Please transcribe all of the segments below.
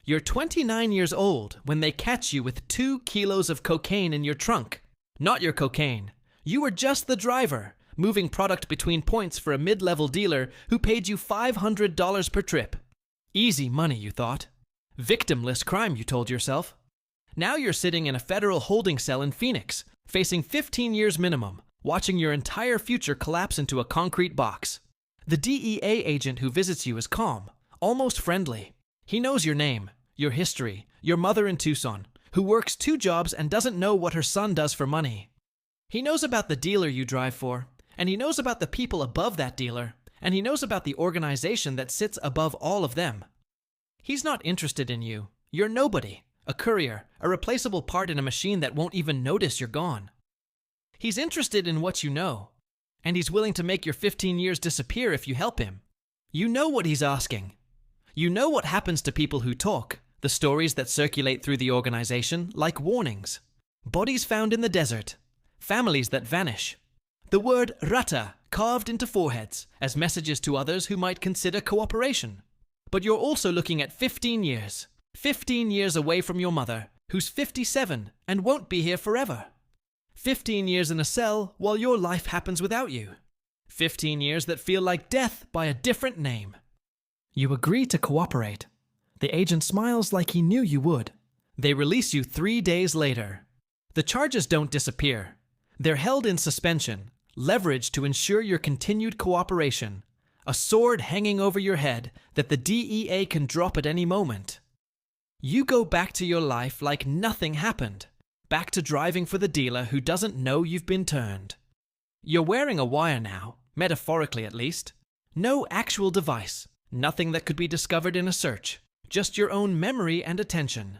You're 29 years old when they catch you with 2 kilos of cocaine in your trunk. Not your cocaine. You were just the driver, moving product between points for a mid-level dealer who paid you $500 per trip. Easy money, you thought. Victimless crime, you told yourself. Now you're sitting in a federal holding cell in Phoenix, facing 15 years minimum, watching your entire future collapse into a concrete box. The DEA agent who visits you is calm, almost friendly. He knows your name, your history, your mother in Tucson, who works 2 jobs and doesn't know what her son does for money. He knows about the dealer you drive for, and he knows about the people above that dealer, and he knows about the organization that sits above all of them. He's not interested in you. You're nobody, a courier, a replaceable part in a machine that won't even notice you're gone. He's interested in what you know, and he's willing to make your 15 years disappear if you help him. You know what he's asking. You know what happens to people who talk, the stories that circulate through the organization like warnings. Bodies found in the desert, families that vanish. The word rata carved into foreheads as messages to others who might consider cooperation. But you're also looking at 15 years. 15 years away from your mother, who's 57 and won't be here forever. 15 years in a cell while your life happens without you. 15 years that feel like death by a different name. You agree to cooperate. The agent smiles like he knew you would. They release you 3 days later. The charges don't disappear. They're held in suspension, leveraged to ensure your continued cooperation. A sword hanging over your head that the DEA can drop at any moment. You go back to your life like nothing happened. Back to driving for the dealer who doesn't know you've been turned. You're wearing a wire now, metaphorically at least. No actual device, nothing that could be discovered in a search. Just your own memory and attention.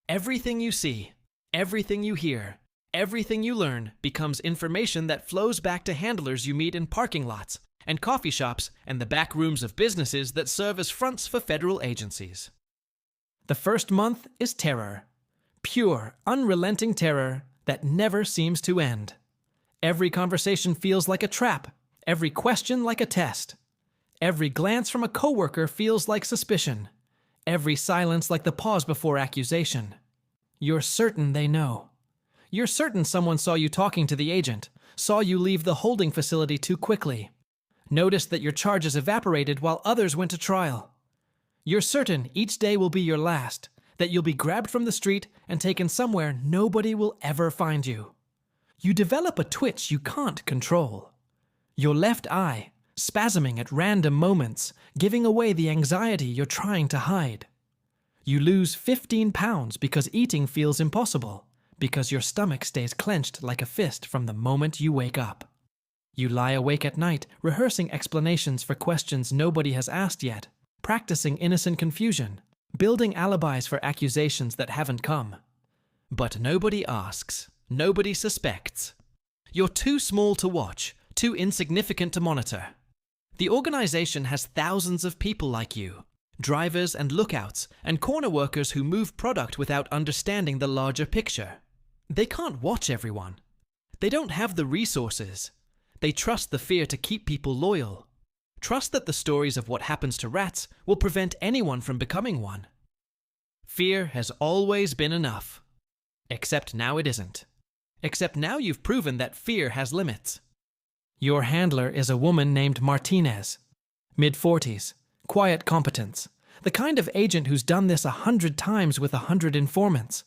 Everything you see, everything you hear, everything you learn becomes information that flows back to handlers you meet in parking lots and coffee shops and the back rooms of businesses that serve as fronts for federal agencies. The first month is terror. Pure, unrelenting terror that never seems to end. Every conversation feels like a trap, every question like a test. Every glance from a coworker feels like suspicion. Every silence like the pause before accusation. You're certain they know. You're certain someone saw you talking to the agent, saw you leave the holding facility too quickly, noticed that your charges evaporated while others went to trial. You're certain each day will be your last, that you'll be grabbed from the street and taken somewhere nobody will ever find you. You develop a twitch you can't control. Your left eye, spasming at random moments, giving away the anxiety you're trying to hide. You lose 15 pounds because eating feels impossible, because your stomach stays clenched like a fist from the moment you wake up. You lie awake at night, rehearsing explanations for questions nobody has asked yet, practicing innocent confusion, building alibis for accusations that haven't come. But nobody asks, nobody suspects. You're too small to watch, too insignificant to monitor. The organization has thousands of people like you, drivers and lookouts and corner workers who move product without understanding the larger picture. They can't watch everyone. They don't have the resources. They trust the fear to keep people loyal. Trust that the stories of what happens to rats will prevent anyone from becoming one. Fear has always been enough. Except now it isn't. Except now you've proven that fear has limits. Your handler is a woman named Martinez. Mid-40s, quiet competence, the kind of agent who's done this 100 times with 100 informants.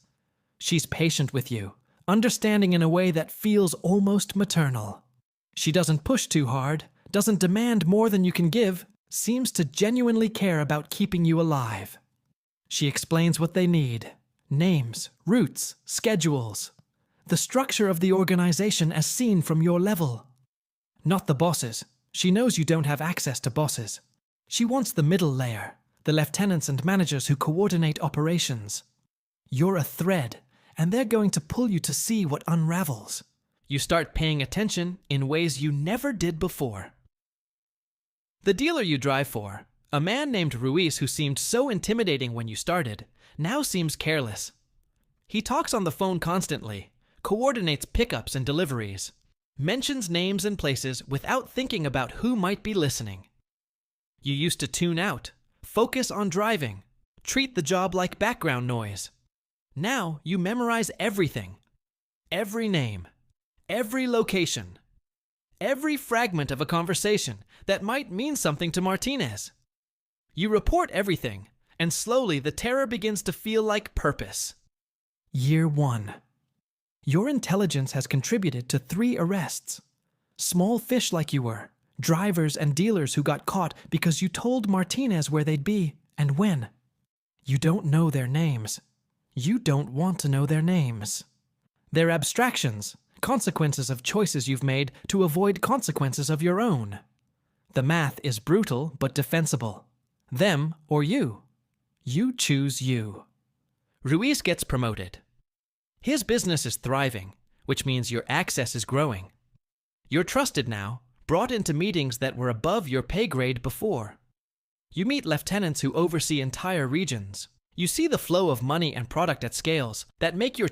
She's patient with you, understanding in a way that feels almost maternal. She doesn't push too hard, doesn't demand more than you can give, seems to genuinely care about keeping you alive. She explains what they need, names, routes, schedules, the structure of the organization as seen from your level. Not the bosses. She knows you don't have access to bosses. She wants the middle layer, the lieutenants and managers who coordinate operations. You're a thread, and they're going to pull you to see what unravels. You start paying attention in ways you never did before. The dealer you drive for, a man named Ruiz who seemed so intimidating when you started, now seems careless. He talks on the phone constantly, coordinates pickups and deliveries, mentions names and places without thinking about who might be listening. You used to tune out, focus on driving, Treat the job like background noise. Now you memorize everything. Every name. Every location. Every fragment of a conversation that might mean something to Martinez. You report everything, and slowly the terror begins to feel like purpose. Year 1. Your intelligence has contributed to 3 arrests. Small fish like you were, drivers and dealers who got caught because you told Martinez where they'd be and when. You don't know their names. You don't want to know their names. They're abstractions, consequences of choices you've made to avoid consequences of your own. The math is brutal but defensible. Them or you. You choose you. Ruiz gets promoted. His business is thriving, which means your access is growing. You're trusted now, brought into meetings that were above your pay grade before. You meet lieutenants who oversee entire regions. You see the flow of money and product at scales that make your